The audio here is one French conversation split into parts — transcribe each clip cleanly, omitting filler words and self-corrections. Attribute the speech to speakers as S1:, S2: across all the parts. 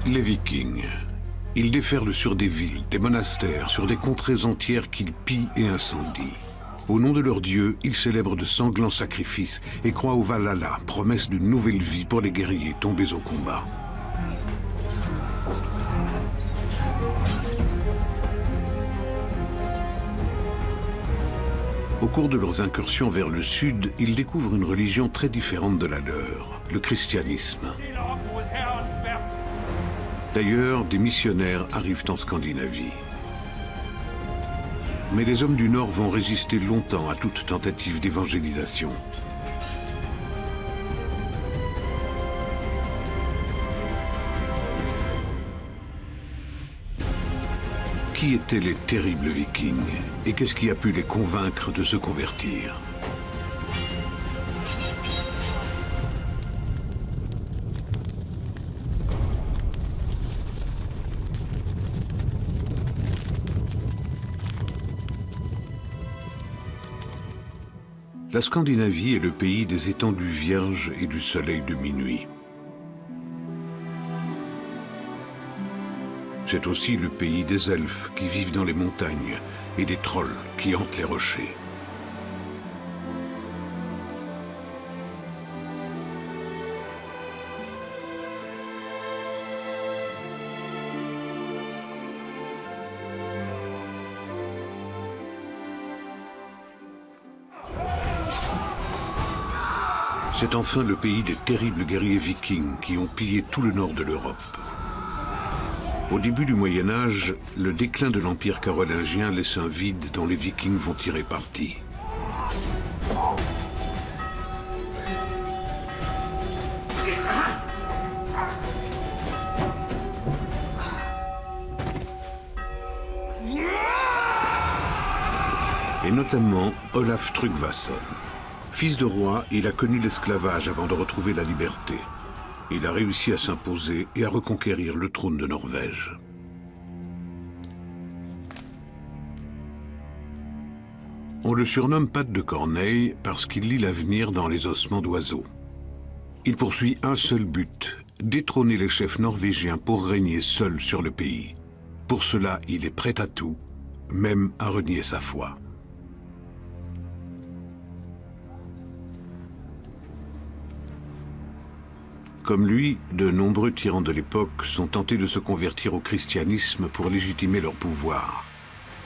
S1: Les Vikings. Ils déferlent sur des villes, des monastères, sur des contrées entières qu'ils pillent et incendient. Au nom de leur dieu, ils célèbrent de sanglants sacrifices et croient au Valhalla, promesse d'une nouvelle vie pour les guerriers tombés au combat. Au cours de leurs incursions vers le sud, ils découvrent une religion très différente de la leur, le christianisme. D'ailleurs, des missionnaires arrivent en Scandinavie. Mais les hommes du Nord vont résister longtemps à toute tentative d'évangélisation. Qui étaient les terribles Vikings? Et qu'est-ce qui a pu les convaincre de se convertir? La Scandinavie est le pays des étendues vierges et du soleil de minuit. C'est aussi le pays des elfes qui vivent dans les montagnes et des trolls qui hantent les rochers. C'est enfin le pays des terribles guerriers vikings qui ont pillé tout le nord de l'Europe. Au début du Moyen-Âge, le déclin de l'Empire carolingien laisse un vide dont les Vikings vont tirer parti. Et notamment Olaf Tryggvason. Fils de roi, il a connu l'esclavage avant de retrouver la liberté. Il a réussi à s'imposer et à reconquérir le trône de Norvège. On le surnomme Patte de Corneille parce qu'il lit l'avenir dans les ossements d'oiseaux. Il poursuit un seul but, détrôner les chefs norvégiens pour régner seul sur le pays. Pour cela, il est prêt à tout, même à renier sa foi. Comme lui, de nombreux tyrans de l'époque sont tentés de se convertir au christianisme pour légitimer leur pouvoir.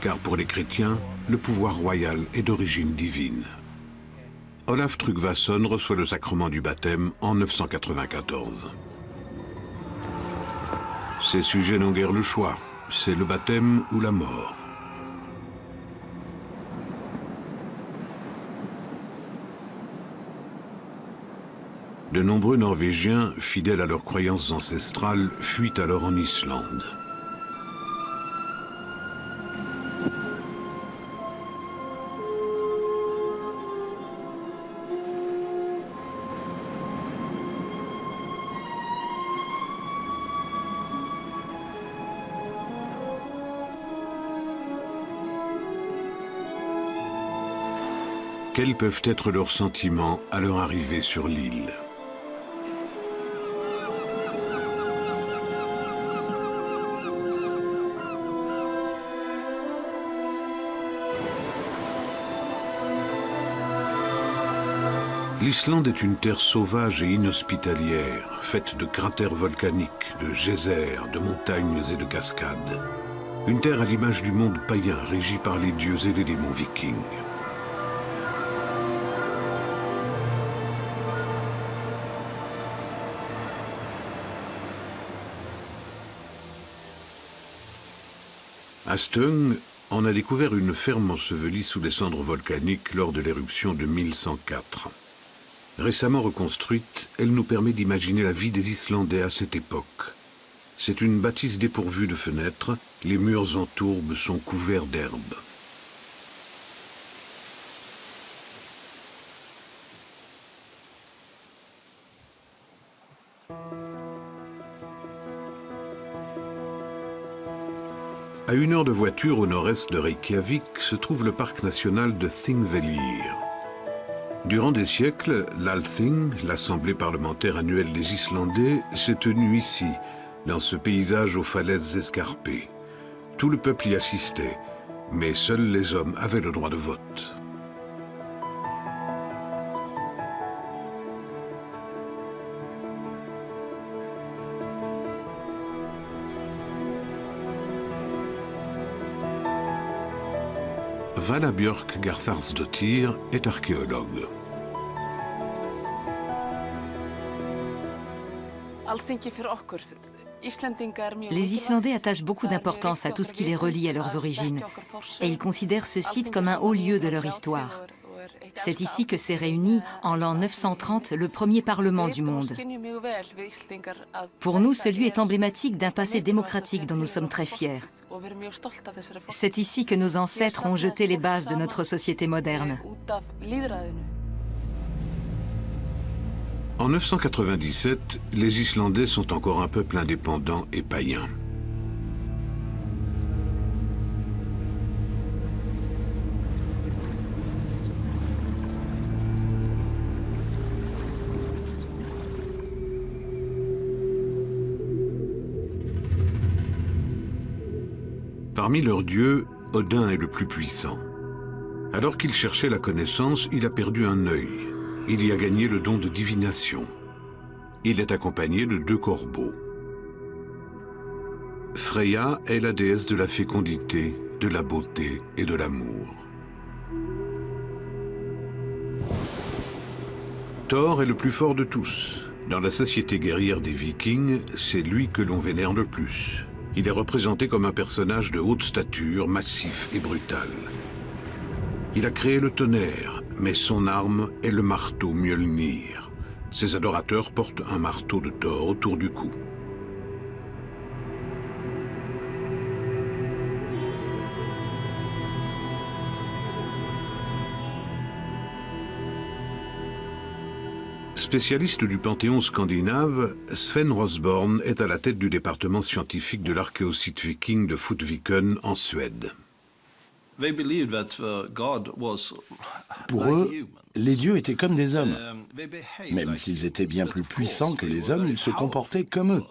S1: Car pour les chrétiens, le pouvoir royal est d'origine divine. Olaf Tryggvason reçoit le sacrement du baptême en 994. Ces sujets n'ont guère le choix, c'est le baptême ou la mort. De nombreux Norvégiens, fidèles à leurs croyances ancestrales, fuient alors en Islande. Quels peuvent être leurs sentiments à leur arrivée sur l'île ? L'Islande est une terre sauvage et inhospitalière, faite de cratères volcaniques, de geysers, de montagnes et de cascades. Une terre à l'image du monde païen, régie par les dieux et les démons vikings. À Stöng, on a découvert une ferme ensevelie sous les cendres volcaniques lors de l'éruption de 1104. Récemment reconstruite, elle nous permet d'imaginer la vie des Islandais à cette époque. C'est une bâtisse dépourvue de fenêtres, les murs en tourbe sont couverts d'herbes. À 1 heure de voiture au nord-est de Reykjavik se trouve le parc national de Þingvellir. Durant des siècles, l'Althing, l'Assemblée parlementaire annuelle des Islandais, s'est tenue ici, dans ce paysage aux falaises escarpées. Tout le peuple y assistait, mais seuls les hommes avaient le droit de vote. Vala Björk Gartharsdottir est archéologue.
S2: Les Islandais attachent beaucoup d'importance à tout ce qui les relie à leurs origines et ils considèrent ce site comme un haut lieu de leur histoire. C'est ici que s'est réuni, en l'an 930, le premier parlement du monde. Pour nous, ce lieu est emblématique d'un passé démocratique dont nous sommes très fiers. C'est ici que nos ancêtres ont jeté les bases de notre société moderne.
S1: En 997, les Islandais sont encore un peuple indépendant et païen. Parmi leurs dieux, Odin est le plus puissant. Alors qu'il cherchait la connaissance, il a perdu un œil. Il y a gagné le don de divination. Il est accompagné de 2 corbeaux. Freya est la déesse de la fécondité, de la beauté et de l'amour. Thor est le plus fort de tous. Dans la société guerrière des Vikings, c'est lui que l'on vénère le plus. Il est représenté comme un personnage de haute stature, massif et brutal. Il a créé le tonnerre, mais son arme est le marteau Mjolnir. Ses adorateurs portent un marteau de Thor autour du cou. Spécialiste du panthéon scandinave, Sven Rosborn est à la tête du département scientifique de l'archéosite viking de Fotviken en Suède.
S3: Pour eux, les dieux étaient comme des hommes. Même s'ils étaient bien plus puissants que les hommes, ils se comportaient comme eux.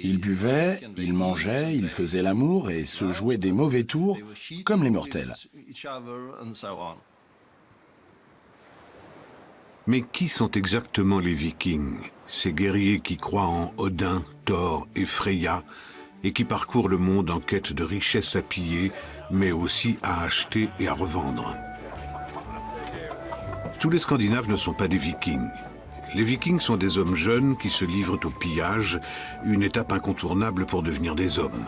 S3: Ils buvaient, ils mangeaient, ils faisaient l'amour et se jouaient des mauvais tours comme les mortels.
S1: Mais qui sont exactement les Vikings, ces guerriers qui croient en Odin, Thor et Freya, et qui parcourent le monde en quête de richesses à piller, mais aussi à acheter et à revendre? Tous les Scandinaves ne sont pas des Vikings. Les Vikings sont des hommes jeunes qui se livrent au pillage, une étape incontournable pour devenir des hommes.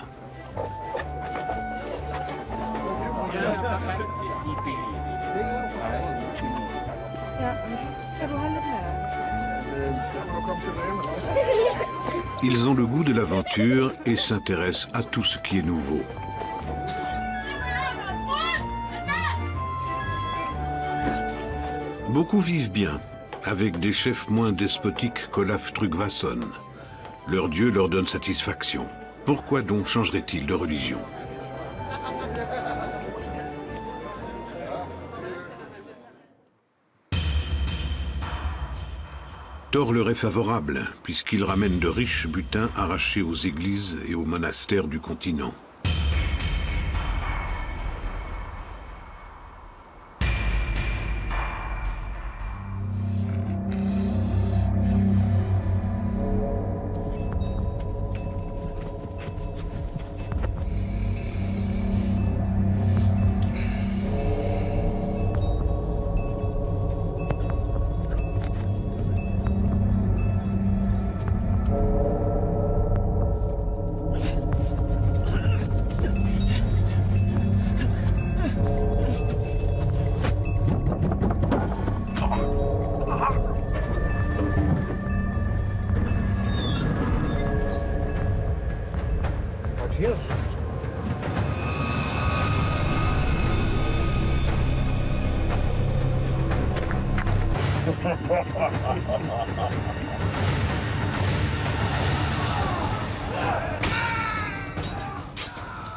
S1: Ils ont le goût de l'aventure et s'intéressent à tout ce qui est nouveau. Beaucoup vivent bien, avec des chefs moins despotiques qu'Olaf Tryggvason. Leur dieu leur donne satisfaction. Pourquoi donc changerait-il de religion ? Thor leur est favorable, puisqu'il ramène de riches butins arrachés aux églises et aux monastères du continent.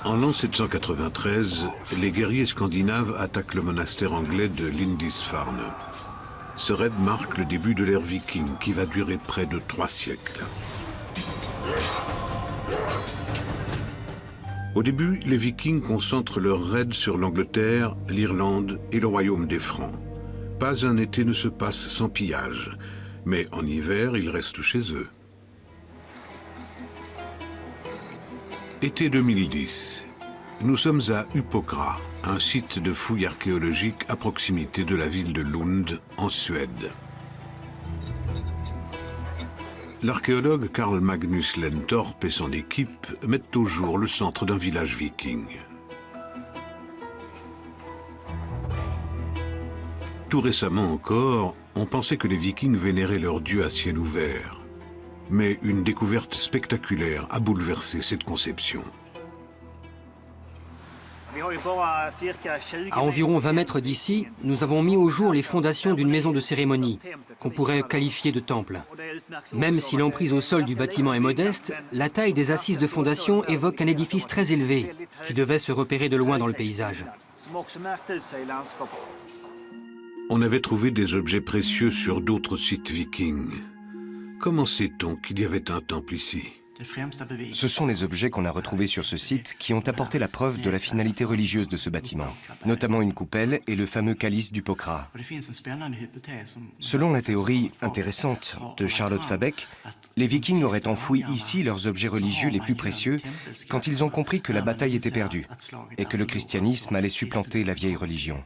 S1: En l'an 793, les guerriers scandinaves attaquent le monastère anglais de Lindisfarne. Ce raid marque le début de l'ère viking qui va durer près de 3 siècles. Au début, les Vikings concentrent leurs raids sur l'Angleterre, l'Irlande et le royaume des Francs. Pas un été ne se passe sans pillage, mais en hiver, ils restent chez eux. Été 2010. Nous sommes à Upokra, un site de fouilles archéologiques à proximité de la ville de Lund, en Suède. L'archéologue Carl Magnus Lentorp et son équipe mettent au jour le centre d'un village viking. Tout récemment encore, on pensait que les Vikings vénéraient leur dieu à ciel ouvert. Mais une découverte spectaculaire a bouleversé cette conception.
S4: À environ 20 mètres d'ici, nous avons mis au jour les fondations d'une maison de cérémonie, qu'on pourrait qualifier de temple. Même si l'emprise au sol du bâtiment est modeste, la taille des assises de fondation évoque un édifice très élevé, qui devait se repérer de loin dans le paysage.
S1: On avait trouvé des objets précieux sur d'autres sites vikings. Comment sait-on qu'il y avait un temple ici ?
S5: Ce sont les objets qu'on a retrouvés sur ce site qui ont apporté la preuve de la finalité religieuse de ce bâtiment, notamment une coupelle et le fameux calice du Pokra. Selon la théorie intéressante de Charlotte Fabeck, les Vikings auraient enfoui ici leurs objets religieux les plus précieux quand ils ont compris que la bataille était perdue et que le christianisme allait supplanter la vieille religion.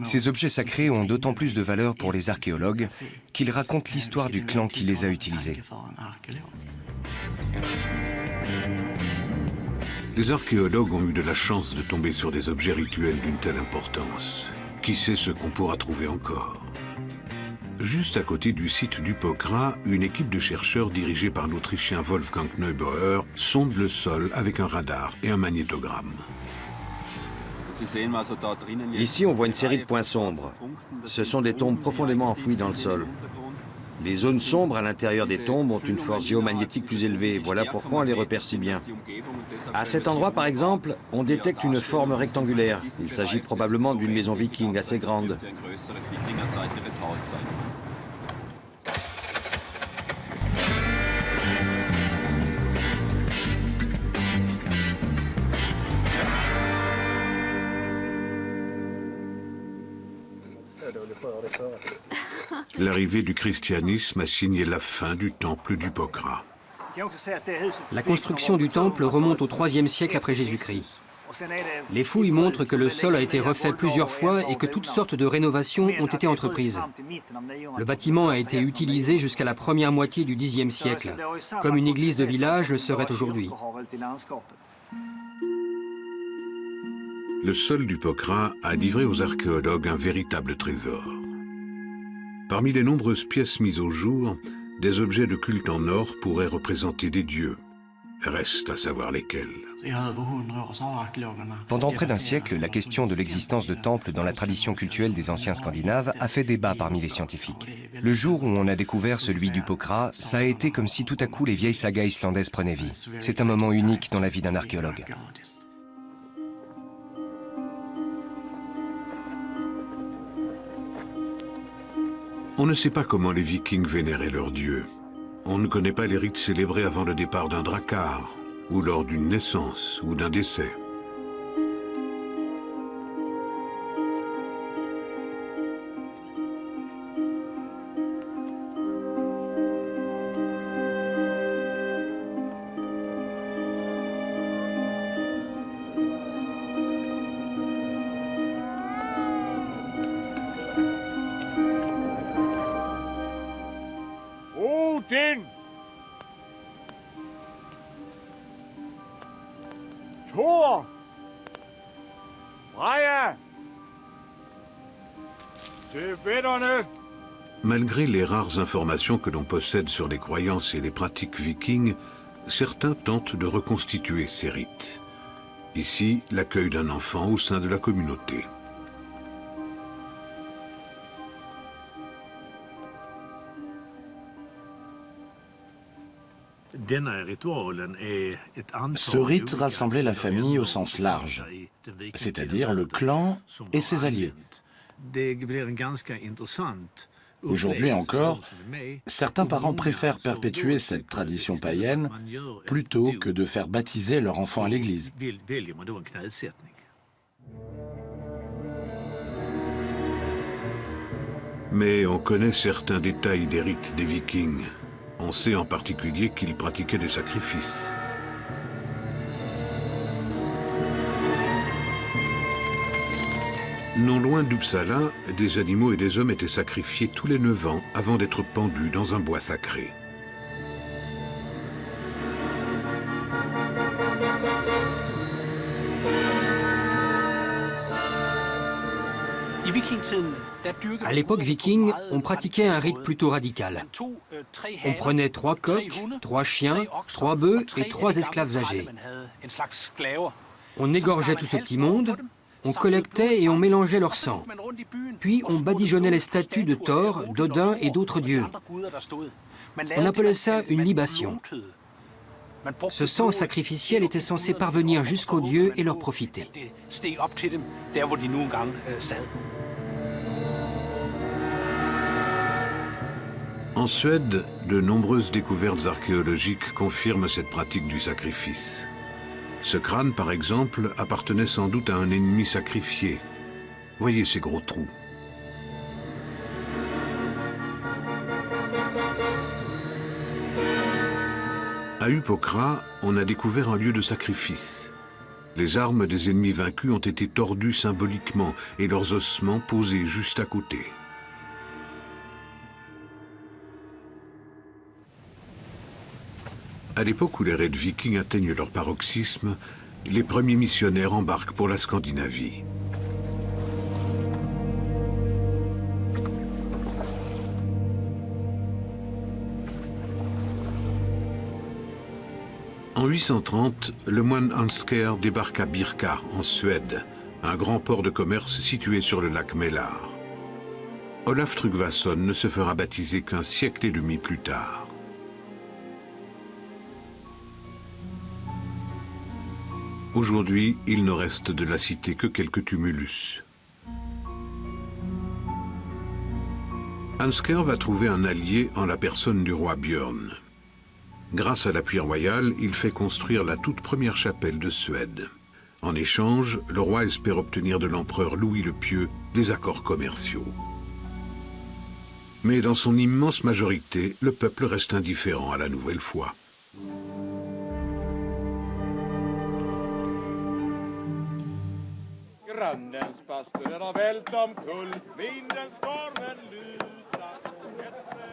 S5: Ces objets sacrés ont d'autant plus de valeur pour les archéologues qu'ils racontent l'histoire du clan qui les a utilisés.
S1: Les archéologues ont eu de la chance de tomber sur des objets rituels d'une telle importance. Qui sait ce qu'on pourra trouver encore ? Juste à côté du site du Pokra, une équipe de chercheurs dirigée par l'Autrichien Wolfgang Neubauer sonde le sol avec un radar et un magnétogramme.
S6: Ici, on voit une série de points sombres. Ce sont des tombes profondément enfouies dans le sol. Les zones sombres à l'intérieur des tombes ont une force géomagnétique plus élevée. Voilà pourquoi on les repère si bien. À cet endroit, par exemple, on détecte une forme rectangulaire. Il s'agit probablement d'une maison viking assez grande.
S1: L'arrivée du christianisme a signé la fin du temple du Pokra.
S4: La construction du temple remonte au IIIe siècle après Jésus-Christ. Les fouilles montrent que le sol a été refait plusieurs fois et que toutes sortes de rénovations ont été entreprises. Le bâtiment a été utilisé jusqu'à la première moitié du Xe siècle, comme une église de village le serait aujourd'hui.
S1: Le sol du Pokra a livré aux archéologues un véritable trésor. Parmi les nombreuses pièces mises au jour, des objets de culte en or pourraient représenter des dieux. Reste à savoir lesquels.
S5: Pendant près d'un siècle, la question de l'existence de temples dans la tradition cultuelle des anciens Scandinaves a fait débat parmi les scientifiques. Le jour où on a découvert celui du Pokra, ça a été comme si tout à coup les vieilles sagas islandaises prenaient vie. C'est un moment unique dans la vie d'un archéologue.
S1: On ne sait pas comment les Vikings vénéraient leurs dieux. On ne connaît pas les rites célébrés avant le départ d'un drakkar, ou lors d'une naissance ou d'un décès.
S7: Odin! Thor! Freja! Til vætterne!
S1: Malgré les rares informations que l'on possède sur les croyances et les pratiques vikings, certains tentent de reconstituer ces rites. Ici, l'accueil d'un enfant au sein de la communauté.
S3: Ce rite rassemblait la famille au sens large, c'est-à-dire le clan et ses alliés. Aujourd'hui encore, certains parents préfèrent perpétuer cette tradition païenne plutôt que de faire baptiser leur enfant à l'église.
S1: Mais on connaît certains détails des rites des Vikings. On sait en particulier qu'ils pratiquaient des sacrifices. Non loin d'Uppsala, des animaux et des hommes étaient sacrifiés tous les 9 ans avant d'être pendus dans un bois sacré.
S4: À l'époque viking, on pratiquait un rite plutôt radical. On prenait 3 coqs, 3 chiens, 3 bœufs et 3 esclaves âgés. On égorgeait tout ce petit monde, on collectait et on mélangeait leur sang. Puis on badigeonnait les statues de Thor, d'Odin et d'autres dieux. On appelait ça une libation. Ce sang sacrificiel était censé parvenir jusqu'aux dieux et leur profiter.
S1: En Suède, de nombreuses découvertes archéologiques confirment cette pratique du sacrifice. Ce crâne, par exemple, appartenait sans doute à un ennemi sacrifié. Voyez ces gros trous. À Uppokra, on a découvert un lieu de sacrifice. Les armes des ennemis vaincus ont été tordues symboliquement et leurs ossements posés juste à côté. À l'époque où les raids vikings atteignent leur paroxysme, les premiers missionnaires embarquent pour la Scandinavie. En 830, le moine Hansker débarque à Birka, en Suède, un grand port de commerce situé sur le lac Mälar. Olaf Tryggvason ne se fera baptiser qu'un siècle et demi plus tard. Aujourd'hui, il ne reste de la cité que quelques tumulus. Hansker va trouver un allié en la personne du roi Björn. Grâce à l'appui royal, il fait construire la toute première chapelle de Suède. En échange, le roi espère obtenir de l'empereur Louis le Pieux des accords commerciaux. Mais dans son immense majorité, le peuple reste indifférent à la nouvelle foi.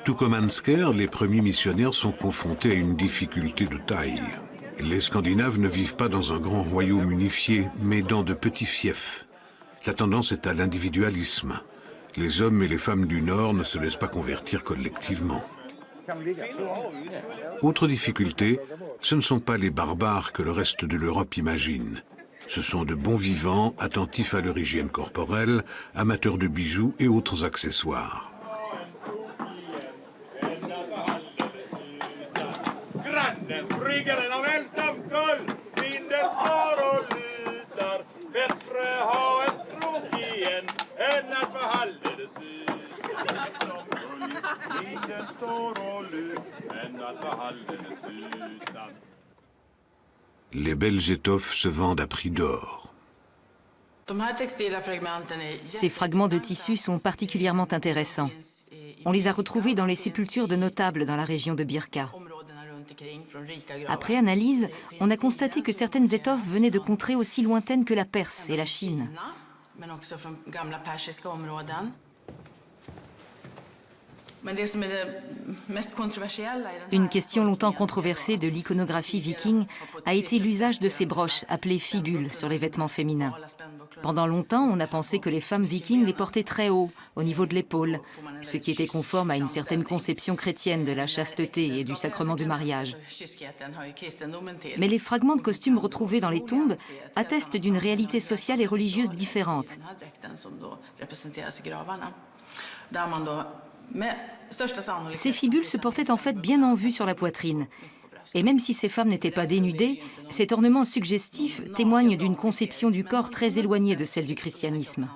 S1: Tout comme Hansker, les premiers missionnaires sont confrontés à une difficulté de taille. Les Scandinaves ne vivent pas dans un grand royaume unifié, mais dans de petits fiefs. La tendance est à l'individualisme. Les hommes et les femmes du Nord ne se laissent pas convertir collectivement. Autre difficulté, ce ne sont pas les barbares que le reste de l'Europe imagine. Ce sont de bons vivants, attentifs à leur hygiène corporelle, amateurs de bijoux et autres accessoires. Les belles étoffes se vendent à prix d'or.
S2: Ces fragments de tissu sont particulièrement intéressants. On les a retrouvés dans les sépultures de notables dans la région de Birka. Après analyse, on a constaté que certaines étoffes venaient de contrées aussi lointaines que la Perse et la Chine. Une question longtemps controversée de l'iconographie viking a été l'usage de ces broches appelées fibules sur les vêtements féminins. Pendant longtemps, on a pensé que les femmes vikings les portaient très haut, au niveau de l'épaule, ce qui était conforme à une certaine conception chrétienne de la chasteté et du sacrement du mariage. Mais les fragments de costumes retrouvés dans les tombes attestent d'une réalité sociale et religieuse différente. Ces fibules se portaient en fait bien en vue sur la poitrine. Et même si ces femmes n'étaient pas dénudées, cet ornement suggestif témoigne d'une conception du corps très éloignée de celle du christianisme.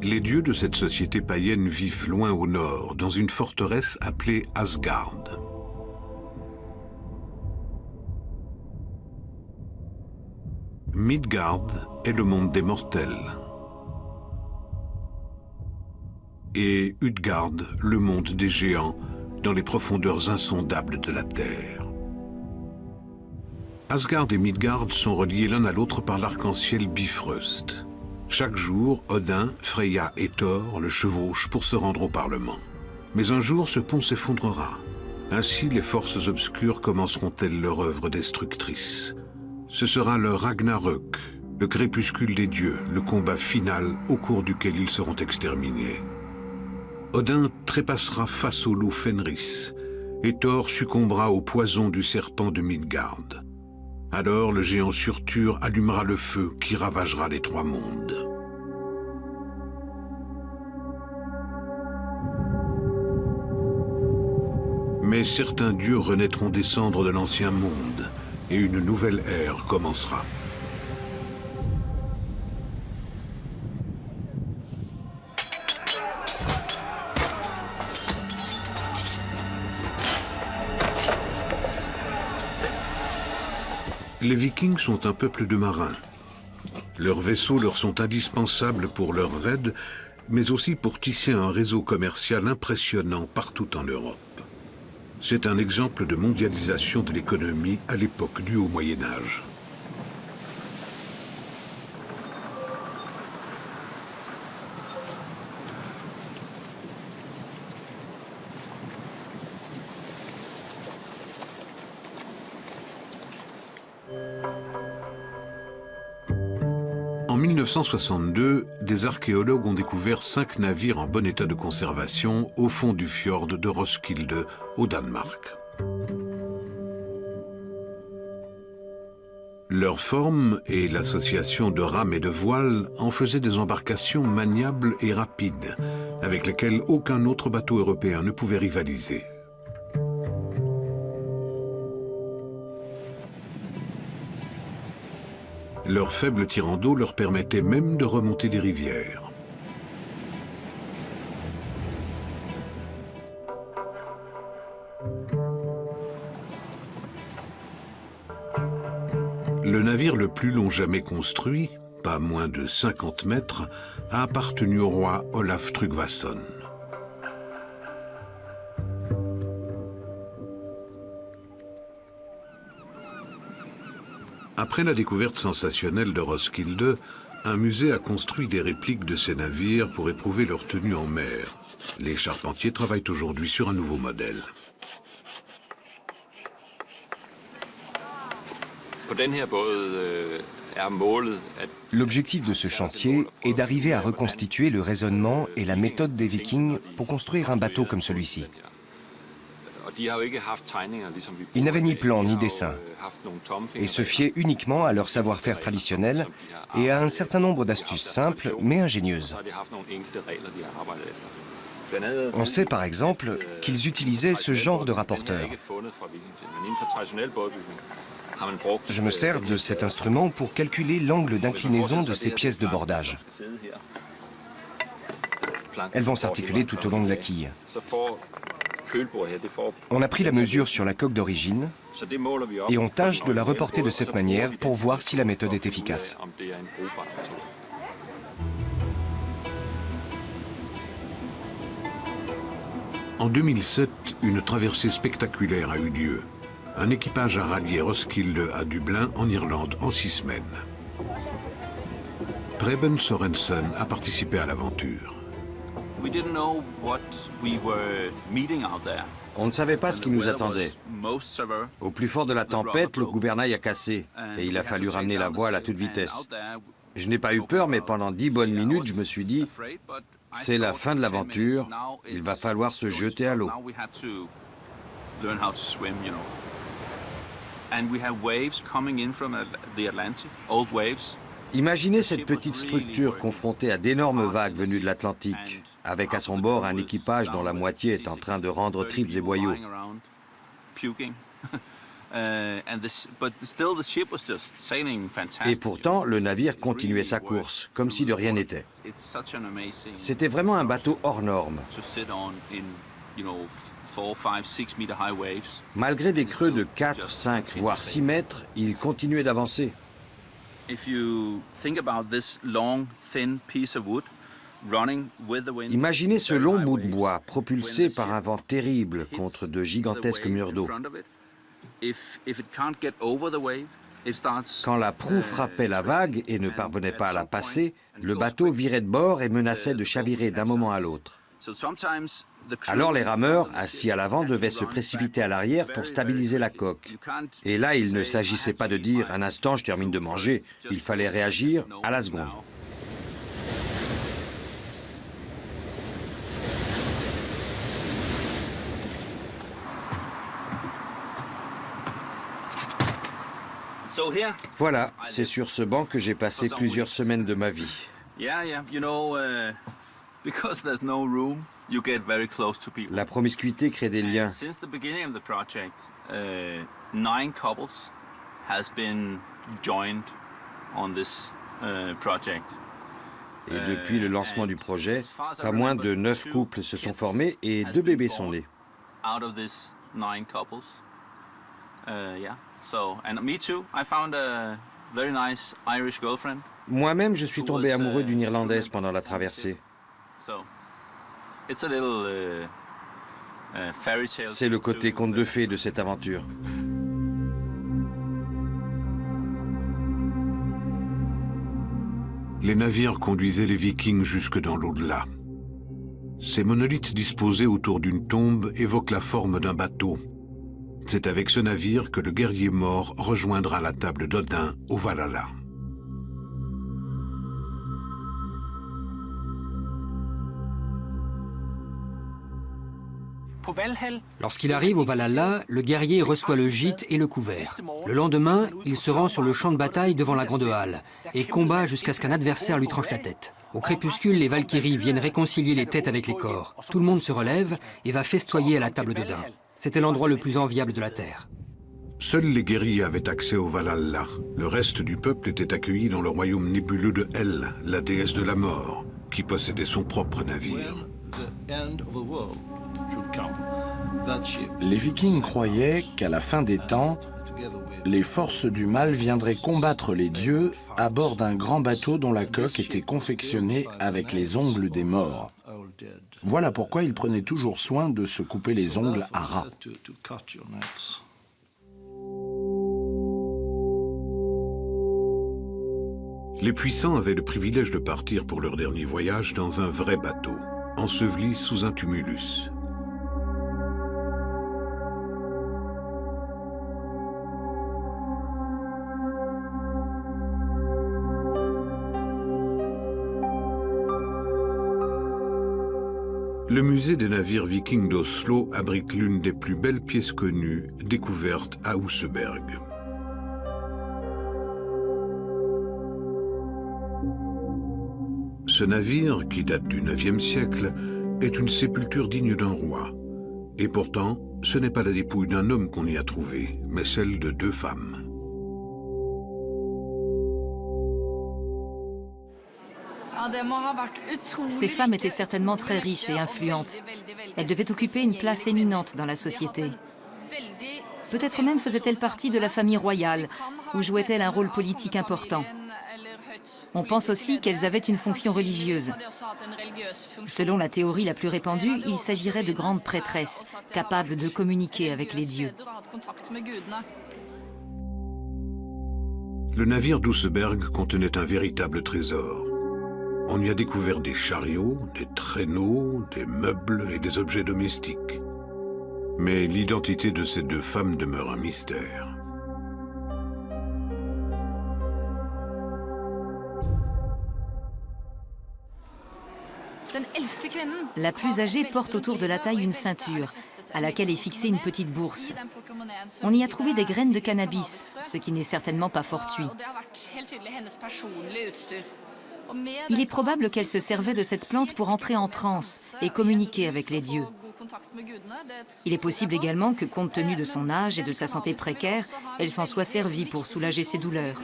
S1: Les dieux de cette société païenne vivent loin au nord, dans une forteresse appelée Asgard. Midgard est le monde des mortels. Et Utgard, le monde des géants, dans les profondeurs insondables de la Terre. Asgard et Midgard sont reliés l'un à l'autre par l'arc-en-ciel Bifrost. Chaque jour, Odin, Freya et Thor le chevauchent pour se rendre au Parlement. Mais un jour, ce pont s'effondrera. Ainsi, les forces obscures commenceront-elles leur œuvre destructrice. Ce sera le Ragnarök, le crépuscule des dieux, le combat final au cours duquel ils seront exterminés. Odin trépassera face au loup Fenris, et Thor succombera au poison du serpent de Midgard. Alors le géant Surtur allumera le feu qui ravagera les trois mondes. Mais certains dieux renaîtront des cendres de l'ancien monde, et une nouvelle ère commencera. Les Vikings sont un peuple de marins. Leurs vaisseaux leur sont indispensables pour leurs raids, mais aussi pour tisser un réseau commercial impressionnant partout en Europe. C'est un exemple de mondialisation de l'économie à l'époque du Haut Moyen Âge. En 1962, des archéologues ont découvert 5 navires en bon état de conservation au fond du fjord de Roskilde, au Danemark. Leur forme et l'association de rames et de voiles en faisaient des embarcations maniables et rapides, avec lesquelles aucun autre bateau européen ne pouvait rivaliser. Leur faible tirant d'eau leur permettait même de remonter des rivières. Le navire le plus long jamais construit, pas moins de 50 mètres, a appartenu au roi Olaf Tryggvason. Après la découverte sensationnelle de Roskilde, un musée a construit des répliques de ces navires pour éprouver leur tenue en mer. Les charpentiers travaillent aujourd'hui sur un nouveau modèle.
S5: L'objectif de ce chantier est d'arriver à reconstituer le raisonnement et la méthode des Vikings pour construire un bateau comme celui-ci. Ils n'avaient ni plan ni dessin et se fiaient uniquement à leur savoir-faire traditionnel et à un certain nombre d'astuces simples mais ingénieuses. On sait par exemple qu'ils utilisaient ce genre de rapporteur. Je me sers de cet instrument pour calculer l'angle d'inclinaison de ces pièces de bordage. Elles vont s'articuler tout au long de la quille. On a pris la mesure sur la coque d'origine et on tâche de la reporter de cette manière pour voir si la méthode est efficace.
S1: En 2007, une traversée spectaculaire a eu lieu. Un équipage a rallié Roskilde à Dublin, en Irlande, en 6 semaines. Preben Sorensen a participé à l'aventure.
S6: On ne savait pas ce qui nous attendait. Au plus fort de la tempête, le gouvernail a cassé et il a fallu ramener la voile à toute vitesse. Je n'ai pas eu peur, mais pendant 10 bonnes minutes, je me suis dit, c'est la fin de l'aventure, il va falloir se jeter à l'eau.
S8: And we have waves coming in from the Atlantic, old waves,
S6: Imaginez cette petite structure confrontée à d'énormes vagues venues de l'Atlantique, avec à son bord un équipage dont la moitié est en train de rendre tripes et boyaux. Et pourtant, le navire continuait sa course, comme si de rien n'était. C'était vraiment un bateau hors norme. Malgré des creux de 4, 5, voire 6 mètres, il continuait d'avancer. Imaginez ce long bout de bois propulsé par un vent terrible contre de gigantesques murs d'eau. Quand la proue frappait la vague et ne parvenait pas à la passer, le bateau virait de bord et menaçait de chavirer d'un moment à l'autre. Alors les rameurs, assis à l'avant, devaient se précipiter à l'arrière pour stabiliser la coque. Et là, il ne s'agissait pas de dire « un instant, je termine de manger ». Il fallait réagir à la seconde. Voilà, c'est sur ce banc que j'ai passé plusieurs semaines de ma vie. La promiscuité crée des liens. Et depuis le lancement du projet, pas moins de 9 couples se sont formés et 2 bébés sont nés. Moi-même, je suis tombé amoureux d'une Irlandaise pendant la traversée. C'est le côté conte de fées de cette aventure.
S1: Les navires conduisaient les Vikings jusque dans l'au-delà. Ces monolithes disposés autour d'une tombe évoquent la forme d'un bateau. C'est avec ce navire que le guerrier mort rejoindra la table d'Odin au Valhalla.
S4: Lorsqu'il arrive au Valhalla, le guerrier reçoit le gîte et le couvert. Le lendemain, il se rend sur le champ de bataille devant la grande halle et combat jusqu'à ce qu'un adversaire lui tranche la tête. Au crépuscule, les Valkyries viennent réconcilier les têtes avec les corps. Tout le monde se relève et va festoyer à la table d'Odin. C'était l'endroit le plus enviable de la Terre.
S1: Seuls les guerriers avaient accès au Valhalla. Le reste du peuple était accueilli dans le royaume nébuleux de Hel, la déesse de la mort, qui possédait son propre navire.
S3: Les Vikings croyaient qu'à la fin des temps, les forces du mal viendraient combattre les dieux à bord d'un grand bateau dont la coque était confectionnée avec les ongles des morts. Voilà pourquoi ils prenaient toujours soin de se couper les ongles à ras.
S1: Les puissants avaient le privilège de partir pour leur dernier voyage dans un vrai bateau, enseveli sous un tumulus. Le musée des navires vikings d'Oslo abrite l'une des plus belles pièces connues découvertes à Oseberg. Ce navire, qui date du IXe siècle, est une sépulture digne d'un roi. Et pourtant, ce n'est pas la dépouille d'un homme qu'on y a trouvé, mais celle de 2 femmes.
S2: Ces femmes étaient certainement très riches et influentes. Elles devaient occuper une place éminente dans la société. Peut-être même faisaient-elles partie de la famille royale, ou jouaient-elles un rôle politique important. On pense aussi qu'elles avaient une fonction religieuse. Selon la théorie la plus répandue, il s'agirait de grandes prêtresses, capables de communiquer avec les dieux.
S1: Le navire d'Oseberg contenait un véritable trésor. On y a découvert des chariots, des traîneaux, des meubles et des objets domestiques. Mais l'identité de ces 2 femmes demeure un mystère.
S2: La plus âgée porte autour de la taille une ceinture, à laquelle est fixée une petite bourse. On y a trouvé des graines de cannabis, ce qui n'est certainement pas fortuit. Il est probable qu'elle se servait de cette plante pour entrer en transe et communiquer avec les dieux. Il est possible également que, compte tenu de son âge et de sa santé précaire, elle s'en soit servie pour soulager ses douleurs.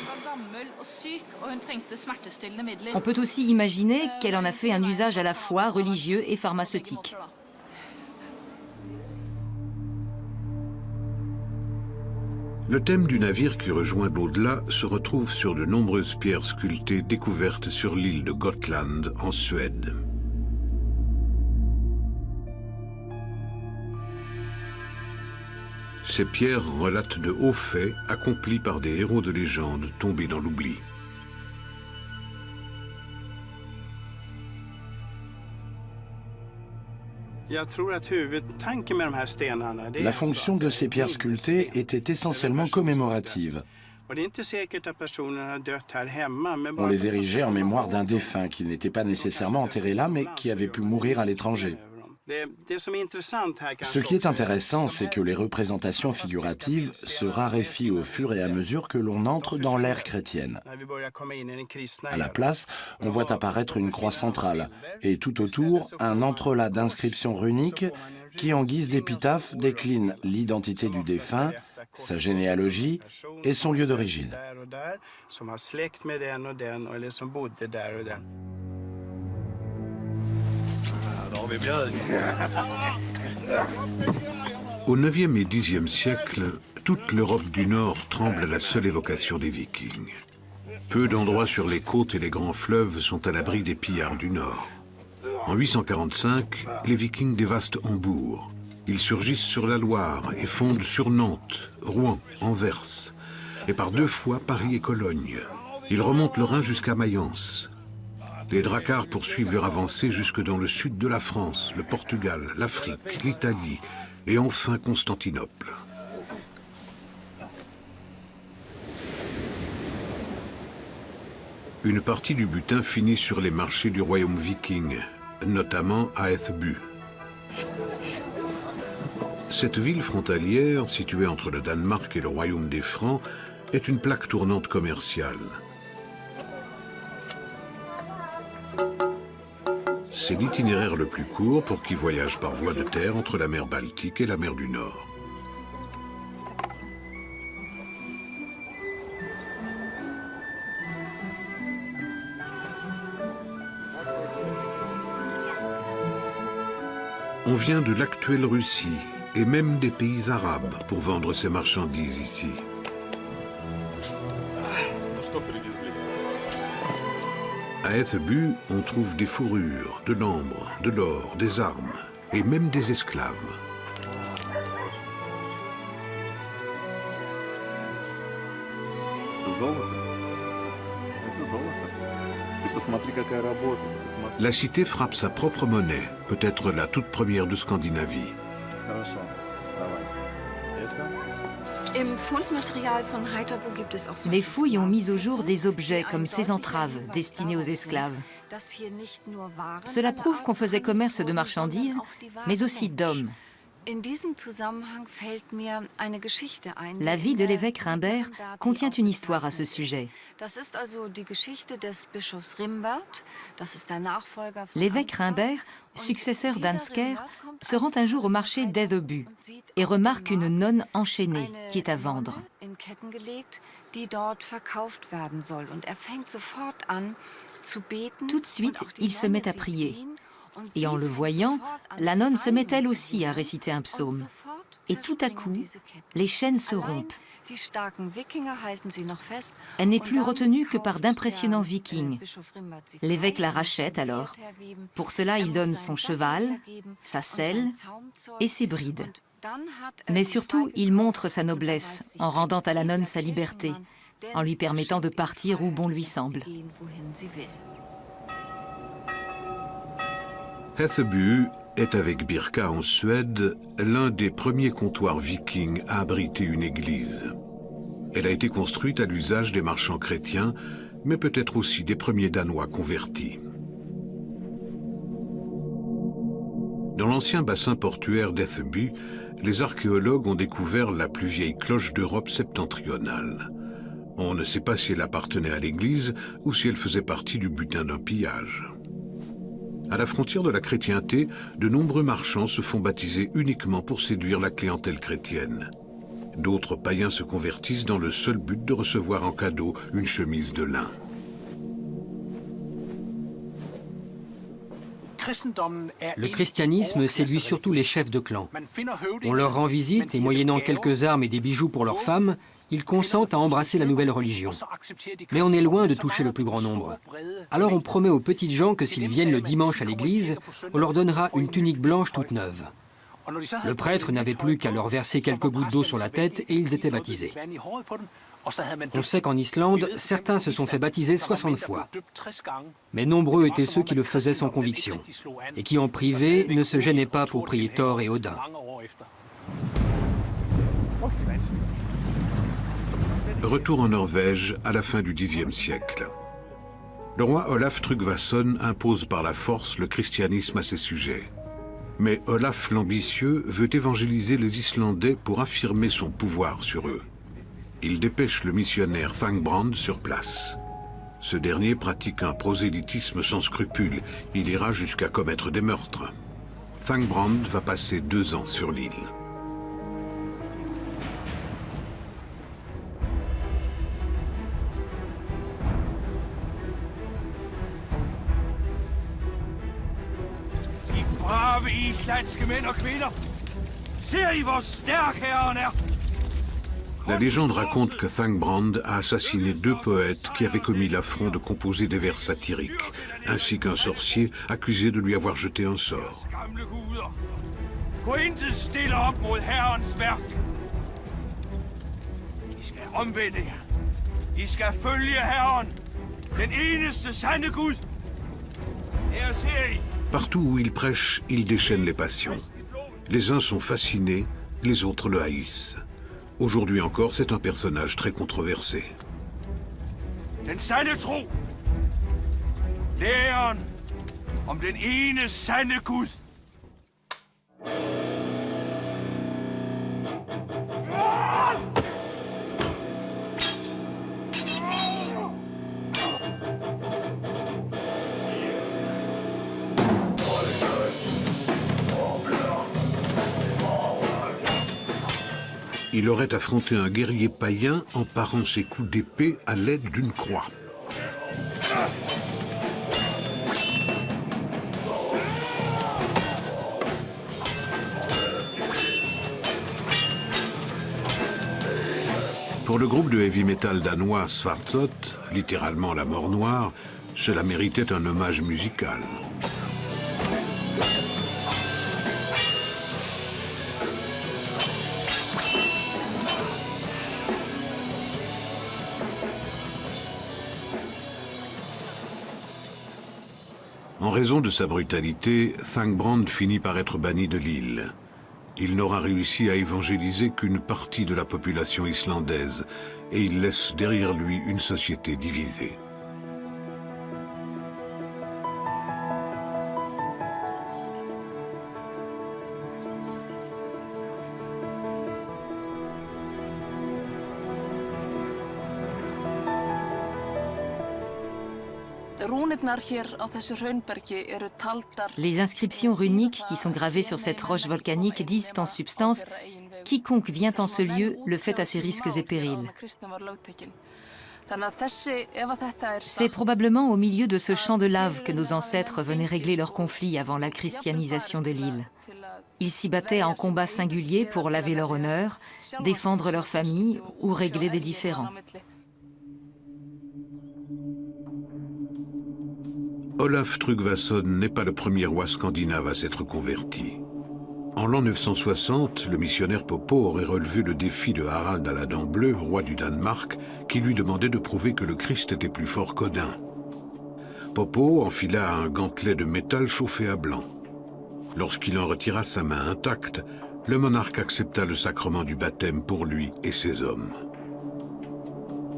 S2: On peut aussi imaginer qu'elle en a fait un usage à la fois religieux et pharmaceutique.
S1: Le thème du navire qui rejoint l'au-delà se retrouve sur de nombreuses pierres sculptées découvertes sur l'île de Gotland, en Suède. Ces pierres relatent de hauts faits accomplis par des héros de légende tombés dans l'oubli.
S3: La fonction de ces pierres sculptées était essentiellement commémorative. On les érigeait en mémoire d'un défunt qui n'était pas nécessairement enterré là, mais qui avait pu mourir à l'étranger. Ce qui est intéressant, c'est que les représentations figuratives se raréfient au fur et à mesure que l'on entre dans l'ère chrétienne. À la place, on voit apparaître une croix centrale et tout autour, un entrelac d'inscriptions runiques qui, en guise d'épitaphe, décline l'identité du défunt, sa généalogie et son lieu d'origine.
S1: Au IXe et Xe siècle, toute l'Europe du Nord tremble à la seule évocation des Vikings. Peu d'endroits sur les côtes et les grands fleuves sont à l'abri des pillards du Nord. En 845, les Vikings dévastent Hambourg. Ils surgissent sur la Loire et fondent sur Nantes, Rouen, Anvers, et par 2 fois Paris et Cologne. Ils remontent le Rhin jusqu'à Mayence. Les Dracars poursuivent leur avancée jusque dans le sud de la France, le Portugal, l'Afrique, l'Italie et enfin Constantinople. Une partie du butin finit sur les marchés du royaume viking, notamment à Æthelbu. Cette ville frontalière, située entre le Danemark et le royaume des Francs, est une plaque tournante commerciale. C'est l'itinéraire le plus court pour qui voyage par voie de terre entre la mer Baltique et la mer du Nord. On vient de l'actuelle Russie et même des pays arabes pour vendre ces marchandises ici. À Æthelbu, on trouve des fourrures, de l'ambre, de l'or, des armes et même des esclaves. La cité frappe sa propre monnaie, peut-être la toute première de Scandinavie.
S2: Les fouilles ont mis au jour des objets comme ces entraves destinées aux esclaves. Cela prouve qu'on faisait commerce de marchandises, mais aussi d'hommes. La vie de l'évêque Rimbert contient une histoire à ce sujet. L'évêque Rimbert, successeur d'Ansger, se rend un jour au marché d'Æthelbu et remarque une nonne enchaînée qui est à vendre. Tout de suite, il se met à prier. Et en le voyant, la nonne se met elle aussi à réciter un psaume. Et tout à coup, les chaînes se rompent. Elle n'est plus retenue que par d'impressionnants vikings. L'évêque la rachète alors. Pour cela, il donne son cheval, sa selle et ses brides. Mais surtout, il montre sa noblesse en rendant à la nonne sa liberté, en lui permettant de partir où bon lui semble.
S1: Æthelbu est, avec Birka en Suède, l'un des premiers comptoirs vikings à abriter une église. Elle a été construite à l'usage des marchands chrétiens, mais peut-être aussi des premiers Danois convertis. Dans l'ancien bassin portuaire d'Etheby, les archéologues ont découvert la plus vieille cloche d'Europe septentrionale. On ne sait pas si elle appartenait à l'église ou si elle faisait partie du butin d'un pillage. À la frontière de la chrétienté, de nombreux marchands se font baptiser uniquement pour séduire la clientèle chrétienne. D'autres païens se convertissent dans le seul but de recevoir en cadeau une chemise de lin.
S4: Le christianisme séduit surtout les chefs de clan. On leur rend visite et moyennant quelques armes et des bijoux pour leurs femmes, ils consentent à embrasser la nouvelle religion. Mais on est loin de toucher le plus grand nombre. Alors on promet aux petites gens que s'ils viennent le dimanche à l'église, on leur donnera une tunique blanche toute neuve. Le prêtre n'avait plus qu'à leur verser quelques gouttes d'eau sur la tête et ils étaient baptisés. On sait qu'en Islande, certains se sont fait baptiser 60 fois. Mais nombreux étaient ceux qui le faisaient sans conviction et qui en privé ne se gênaient pas pour prier Thor et Odin.
S1: Retour en Norvège à la fin du Xe siècle. Le roi Olaf Tryggvason impose par la force le christianisme à ses sujets. Mais Olaf l'ambitieux veut évangéliser les Islandais pour affirmer son pouvoir sur eux. Il dépêche le missionnaire Thangbrand sur place. Ce dernier pratique un prosélytisme sans scrupules. Il ira jusqu'à commettre des meurtres. Thangbrand va passer 2 ans sur l'île.
S8: Brave islandske mænd og kvinder. Ser I, hvor stærk herren er?
S1: La légende raconte que Thangbrand a assassiné 2 poètes qui avaient commis l'affront de composer des vers satiriques, ainsi qu'un sorcier accusé de lui avoir jeté un sort.
S8: Gamle guder. Gå intet stille op mod herrens værk. I skal omvende jer. I skal følge herren, den eneste sande Gud. Her ser I.
S1: Partout où il prêche, il déchaîne les passions. Les uns sont fascinés, les autres le haïssent. Aujourd'hui encore, c'est un personnage très controversé.
S8: Den sande tro. Læren om den ene sande Gud.
S1: Il aurait affronté un guerrier païen en parant ses coups d'épée à l'aide d'une croix. Pour le groupe de heavy metal danois Svartsot, littéralement la mort noire, cela méritait un hommage musical. En raison de sa brutalité, Thangbrand finit par être banni de l'île. Il n'aura réussi à évangéliser qu'une partie de la population islandaise et il laisse derrière lui une société divisée.
S2: Les inscriptions runiques qui sont gravées sur cette roche volcanique disent en substance « Quiconque vient en ce lieu le fait à ses risques et périls ». C'est probablement au milieu de ce champ de lave que nos ancêtres venaient régler leurs conflits avant la christianisation de l'île. Ils s'y battaient en combat singulier pour laver leur honneur, défendre leur famille ou régler des différends.
S1: Olaf Tryggvason n'est pas le premier roi scandinave à s'être converti. En l'an 960, le missionnaire Popo aurait relevé le défi de Harald à la dent bleue, roi du Danemark, qui lui demandait de prouver que le Christ était plus fort qu'Odin. Popo enfila un gantelet de métal chauffé à blanc. Lorsqu'il en retira sa main intacte, le monarque accepta le sacrement du baptême pour lui et ses hommes.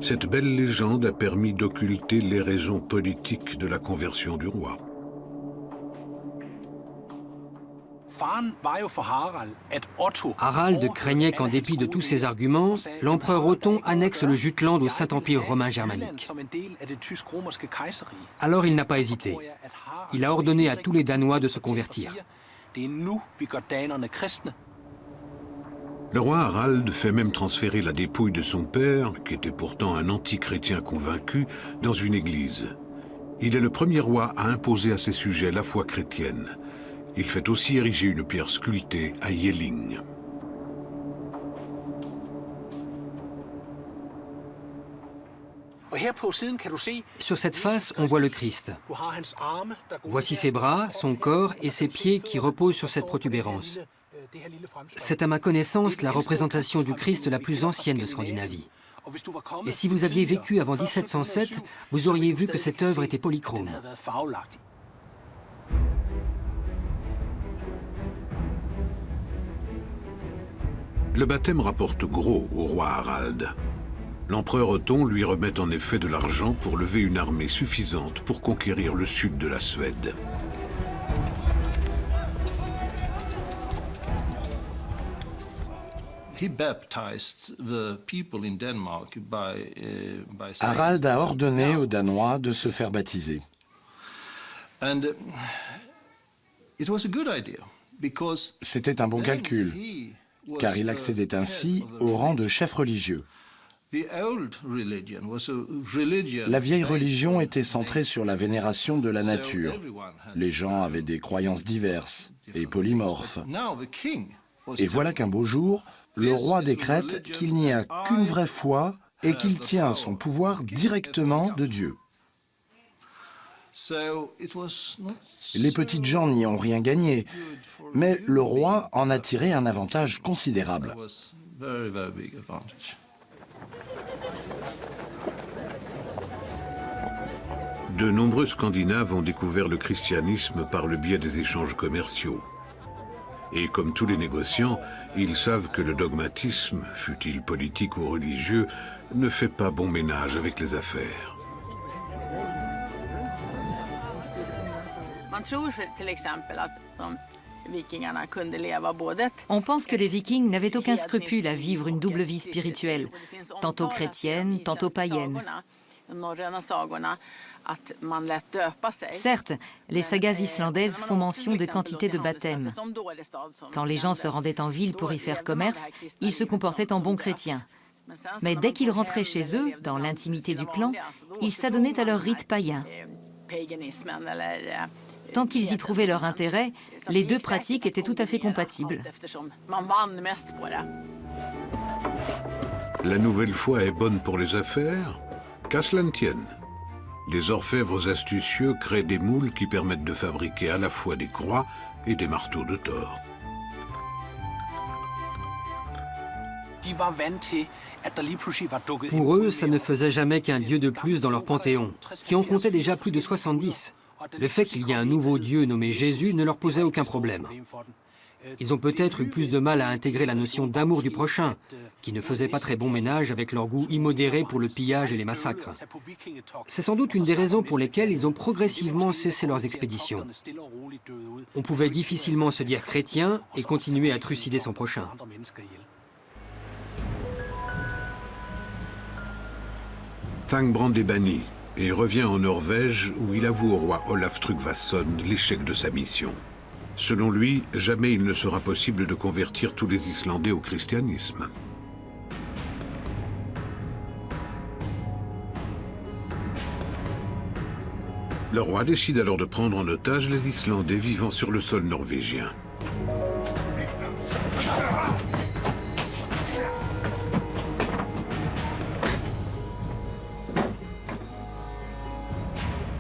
S1: Cette belle légende a permis d'occulter les raisons politiques de la conversion du roi.
S4: Harald craignait qu'en dépit de tous ces arguments, l'empereur Othon annexe le Jutland au Saint-Empire romain germanique. Alors il n'a pas hésité. Il a ordonné à tous les Danois de se convertir.
S1: Le roi Harald fait même transférer la dépouille de son père, qui était pourtant un anti-chrétien convaincu, dans une église. Il est le premier roi à imposer à ses sujets la foi chrétienne. Il fait aussi ériger une pierre sculptée à Jelling.
S4: Sur cette face, on voit le Christ. Voici ses bras, son corps et ses pieds qui reposent sur cette protubérance. C'est à ma connaissance la représentation du Christ la plus ancienne de Scandinavie. Et si vous aviez vécu avant 1707, vous auriez vu que cette œuvre était polychrome.
S1: Le baptême rapporte gros au roi Harald. L'empereur Othon lui remet en effet de l'argent pour lever une armée suffisante pour conquérir le sud de la Suède.
S3: Harald a ordonné aux Danois de se faire baptiser. C'était un bon calcul, car il accédait ainsi au rang de chef religieux. La vieille religion était centrée sur la vénération de la nature. Les gens avaient des croyances diverses et polymorphes. Et voilà qu'un beau jour, le roi décrète qu'il n'y a qu'une vraie foi et qu'il tient son pouvoir directement de Dieu. Les petites gens n'y ont rien gagné, mais le roi en a tiré un avantage considérable.
S1: De nombreux Scandinaves ont découvert le christianisme par le biais des échanges commerciaux. Et comme tous les négociants, ils savent que le dogmatisme, fût-il politique ou religieux, ne fait pas bon ménage avec les affaires.
S2: On pense que les Vikings n'avaient aucun scrupule à vivre une double vie spirituelle, tantôt chrétienne, tantôt païenne. Certes, les sagas islandaises font mention de quantité de baptêmes. Quand les gens se rendaient en ville pour y faire commerce, ils se comportaient en bons chrétiens. Mais dès qu'ils rentraient chez eux, dans l'intimité du clan, ils s'adonnaient à leur rite païen. Tant qu'ils y trouvaient leur intérêt, les deux pratiques étaient tout à fait compatibles.
S1: La nouvelle foi est bonne pour les affaires, qu'à cela ne tienne. Des orfèvres astucieux créent des moules qui permettent de fabriquer à la fois des croix et des marteaux de Thor.
S4: Pour eux, ça ne faisait jamais qu'un dieu de plus dans leur panthéon, qui en comptait déjà plus de 70. Le fait qu'il y ait un nouveau dieu nommé Jésus ne leur posait aucun problème. Ils ont peut-être eu plus de mal à intégrer la notion d'amour du prochain, qui ne faisait pas très bon ménage avec leur goût immodéré pour le pillage et les massacres. C'est sans doute une des raisons pour lesquelles ils ont progressivement cessé leurs expéditions. On pouvait difficilement se dire chrétien et continuer à trucider son prochain.
S1: Thangbrand est banni et revient en Norvège où il avoue au roi Olaf Tryggvason l'échec de sa mission. Selon lui, jamais il ne sera possible de convertir tous les Islandais au christianisme. Le roi décide alors de prendre en otage les Islandais vivant sur le sol norvégien.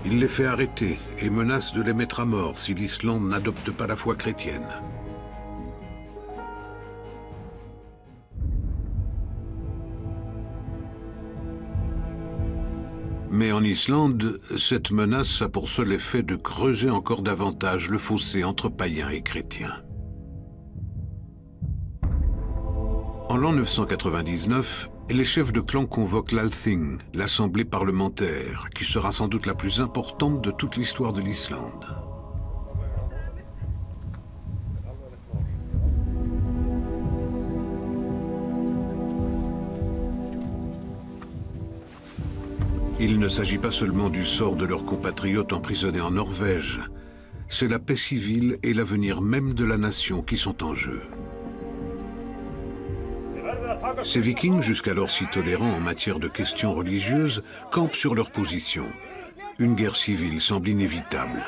S1: Il les fait arrêter et menace de les mettre à mort si l'Islande n'adopte pas la foi chrétienne. Mais en Islande, cette menace a pour seul effet de creuser encore davantage le fossé entre païens et chrétiens. En l'an 999, les chefs de clan convoquent l'Althing, l'assemblée parlementaire, qui sera sans doute la plus importante de toute l'histoire de l'Islande. Il ne s'agit pas seulement du sort de leurs compatriotes emprisonnés en Norvège. C'est la paix civile et l'avenir même de la nation qui sont en jeu. Ces Vikings, jusqu'alors si tolérants en matière de questions religieuses, campent sur leur position. Une guerre civile semble inévitable.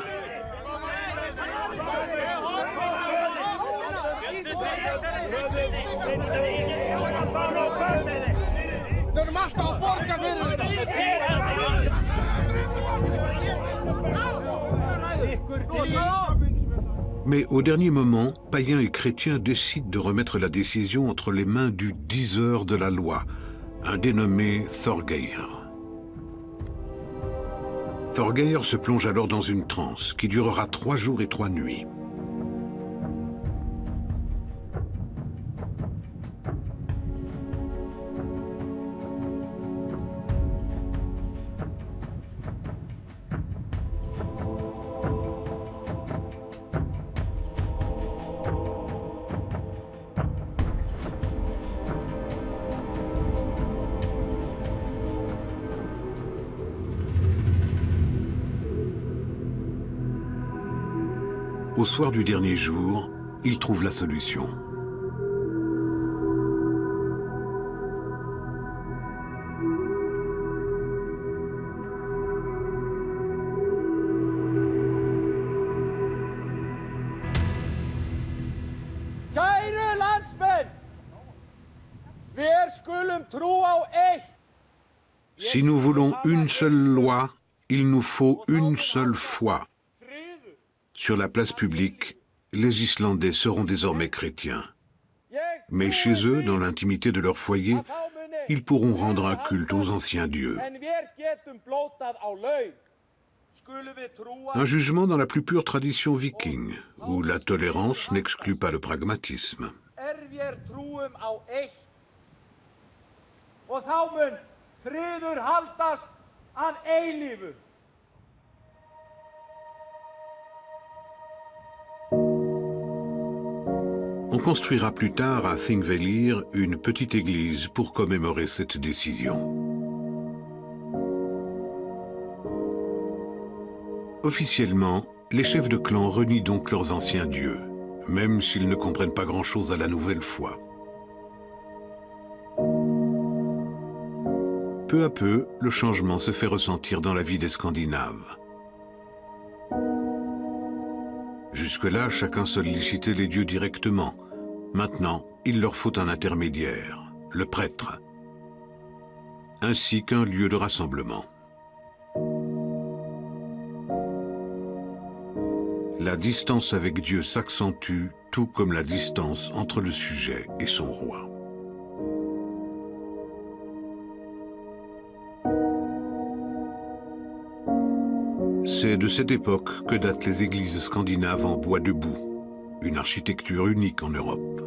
S1: Mais au dernier moment, païens et chrétiens décident de remettre la décision entre les mains du diseur de la loi, un dénommé Thorgeir. Thorgeir se plonge alors dans une transe qui durera 3 jours et 3 nuits. Au soir du dernier jour, il trouve la solution.
S7: Kæru landsmenn, við skulum trú á eitt.
S1: Si nous voulons une seule loi, il nous faut une seule foi. Sur la place publique, les Islandais seront désormais chrétiens. Mais chez eux, dans l'intimité de leur foyer, ils pourront rendre un culte aux anciens dieux. Un jugement dans la plus pure tradition viking, où la tolérance n'exclut pas le pragmatisme. On construira plus tard à Thingvellir une petite église pour commémorer cette décision. Officiellement, les chefs de clan renient donc leurs anciens dieux, même s'ils ne comprennent pas grand-chose à la nouvelle foi. Peu à peu, le changement se fait ressentir dans la vie des Scandinaves. Jusque-là, chacun sollicitait les dieux directement. Maintenant, il leur faut un intermédiaire, le prêtre, ainsi qu'un lieu de rassemblement. La distance avec Dieu s'accentue, tout comme la distance entre le sujet et son roi. C'est de cette époque que datent les églises scandinaves en bois debout, une architecture unique en Europe.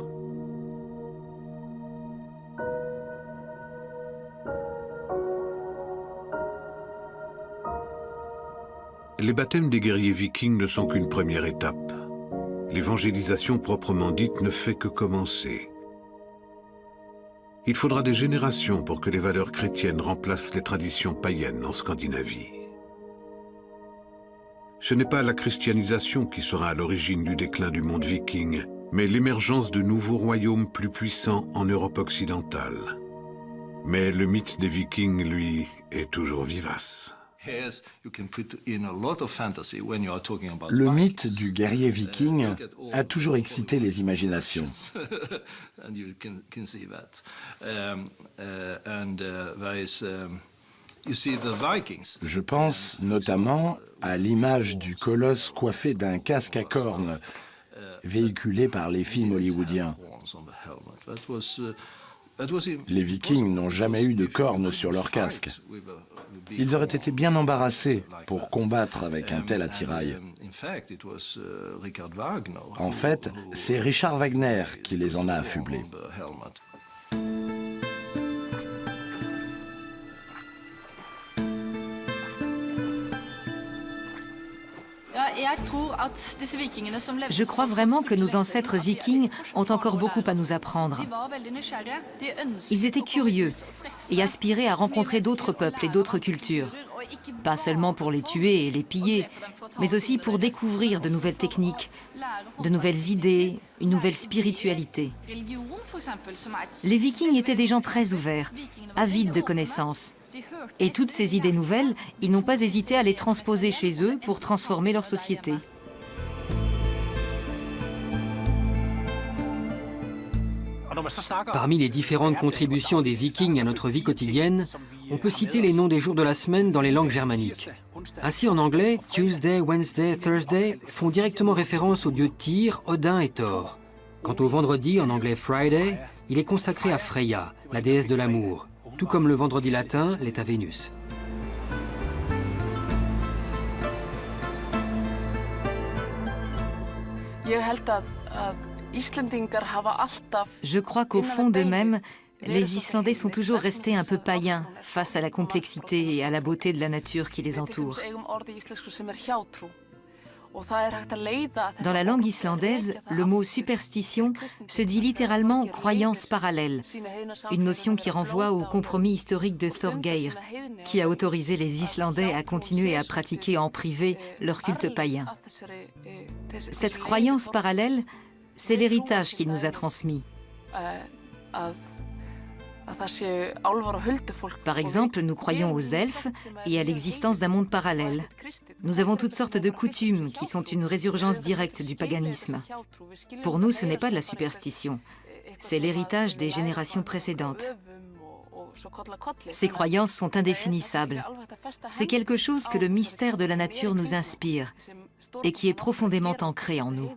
S1: Les baptêmes des guerriers vikings ne sont qu'une première étape. L'évangélisation proprement dite ne fait que commencer. Il faudra des générations pour que les valeurs chrétiennes remplacent les traditions païennes en Scandinavie. Ce n'est pas la christianisation qui sera à l'origine du déclin du monde viking, mais l'émergence de nouveaux royaumes plus puissants en Europe occidentale. Mais le mythe des Vikings, lui, est toujours vivace.
S3: Le mythe du guerrier viking a toujours excité les imaginations. Je pense notamment à l'image du colosse coiffé d'un casque à cornes, véhiculé par les films hollywoodiens. Les Vikings n'ont jamais eu de cornes sur leur casque. Ils auraient été bien embarrassés pour combattre avec un tel attirail. En fait, c'est Richard Wagner qui les en a affublés.
S2: Je crois vraiment que nos ancêtres vikings ont encore beaucoup à nous apprendre. Ils étaient curieux et aspiraient à rencontrer d'autres peuples et d'autres cultures. Pas seulement pour les tuer et les piller, mais aussi pour découvrir de nouvelles techniques, de nouvelles idées, une nouvelle spiritualité. Les Vikings étaient des gens très ouverts, avides de connaissances. Et toutes ces idées nouvelles, ils n'ont pas hésité à les transposer chez eux pour transformer leur société.
S4: Parmi les différentes contributions des Vikings à notre vie quotidienne, on peut citer les noms des jours de la semaine dans les langues germaniques. Ainsi, en anglais, Tuesday, Wednesday, Thursday font directement référence aux dieux Tyr, Odin et Thor. Quant au vendredi, en anglais Friday, il est consacré à Freya, la déesse de l'amour, tout comme le vendredi latin l'est à Vénus.
S2: Je crois qu'au fond d'eux-mêmes, les Islandais sont toujours restés un peu païens face à la complexité et à la beauté de la nature qui les entoure. Dans la langue islandaise, le mot superstition se dit littéralement croyance parallèle, une notion qui renvoie au compromis historique de Þorgeir, qui a autorisé les Islandais à continuer à pratiquer en privé leur culte païen. Cette croyance parallèle, c'est l'héritage qu'il nous a transmis. Par exemple, nous croyons aux elfes et à l'existence d'un monde parallèle. Nous avons toutes sortes de coutumes qui sont une résurgence directe du paganisme. Pour nous, ce n'est pas de la superstition, c'est l'héritage des générations précédentes. Ces croyances sont indéfinissables. C'est quelque chose que le mystère de la nature nous inspire et qui est profondément ancré en nous.